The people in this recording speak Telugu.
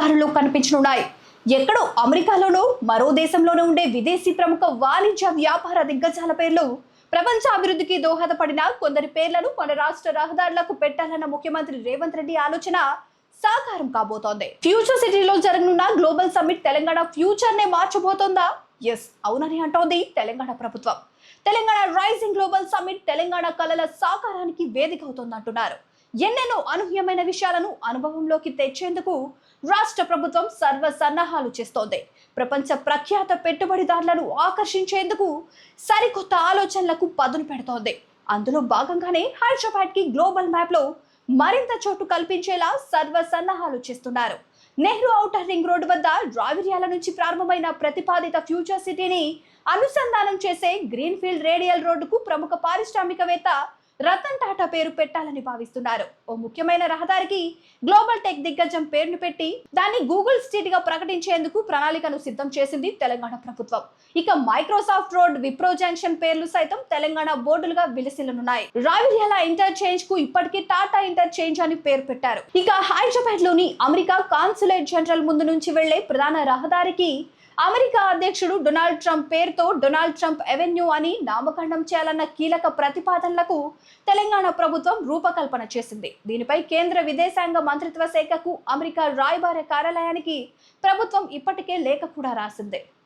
రహదారులు కనిపించనున్నాయి. ఎక్కడో అమెరికాలోనో మరో దేశంలోనో ఉండే విదేశీ ప్రముఖ వాణిజ్య వ్యాపార దిగ్గజాల పేర్లు ప్రపంచ అభివృద్ధికి దోహదపడిన కొందరి పేర్లను మన రాష్ట్ర రహదారులకు పెట్టాలన్న ముఖ్యమంత్రి రేవంత్ రెడ్డి ఆలోచన సాకారం కాబోతోంది. ఫ్యూచర్ సిటీలో జరగనున్న గ్లోబల్ సమ్మిట్ తెలంగాణ ఫ్యూచర్ నే మార్చబోతోందా? ఎస్, అవునని అంటోంది తెలంగాణ ప్రభుత్వం. Telangana rising global summit Telangana కళల సాకారానికి వేదిక అవుతోందంటున్నారు. ఎన్నెన్నో అనూహ్యమైన విషయాలను అనుభవంలోకి తెచ్చేందుకు రాష్ట్ర ప్రభుత్వం సర్వ సన్నాహాలు చేస్తోంది. ప్రపంచ ప్రఖ్యాత పెట్టుబడిదారులను ఆకర్షించేందుకు సరికొత్త ఆలోచనలకు పదును పెడుతోంది. అందులో భాగంగానే హైదరాబాద్ కి గ్లోబల్ మ్యాప్ లో మరింత చోటు కల్పించేలా సర్వ సన్నాహాలు చేస్తున్నారు. నెహ్రూ ఔటర్ రింగ్ రోడ్డు వద్ద రావిర్యాల నుంచి ప్రారంభమైన ప్రతిపాదిత ఫ్యూచర్ సిటీని అనుసంధానం చేసే గ్రీన్ ఫీల్డ్ రేడియల్ రోడ్డుకు ప్రముఖ పారిశ్రామికవేత్త రతన్ టాటా పేరు పెట్టాలని భావిస్తున్నారు. ఓ ముఖ్యమైన రహదారికి గ్లోబల్ టెక్ దిగ్గజం పేరును పెట్టి దాన్ని గూగుల్ స్ట్రీట్ గా ప్రకటించేందుకు ప్రణాళికను సిద్ధం చేసింది తెలంగాణ ప్రభుత్వం. ఇక మైక్రోసాఫ్ట్ రోడ్, విప్రో జంక్షన్ పేర్లు సైతం తెలంగాణ బోర్డులుగా విలసిల్లున్నాయి. రావిర్యాల ఇంటర్చేంజ్ కు ఇప్పటికీ టాటా ఇంటర్చేంజ్ అని పేరు పెట్టారు. ఇక హైదరాబాద్ లోని అమెరికా కాన్సులేట్ జనరల్ ముందు నుంచి వెళ్లే ప్రధాన రహదారికి అమెరికా అధ్యక్షుడు డొనాల్డ్ ట్రంప్ పేరుతో డొనాల్డ్ ట్రంప్ ఎవెన్యూ అని నామకరణం చేయాలన్న కీలక ప్రతిపాదనలకు తెలంగాణ ప్రభుత్వం రూపకల్పన చేసింది. దీనిపై కేంద్ర విదేశాంగ మంత్రిత్వ శాఖకు అమెరికా రాయబార కార్యాలయానికి ప్రభుత్వం ఇప్పటికే లేఖ కూడా రాసింది.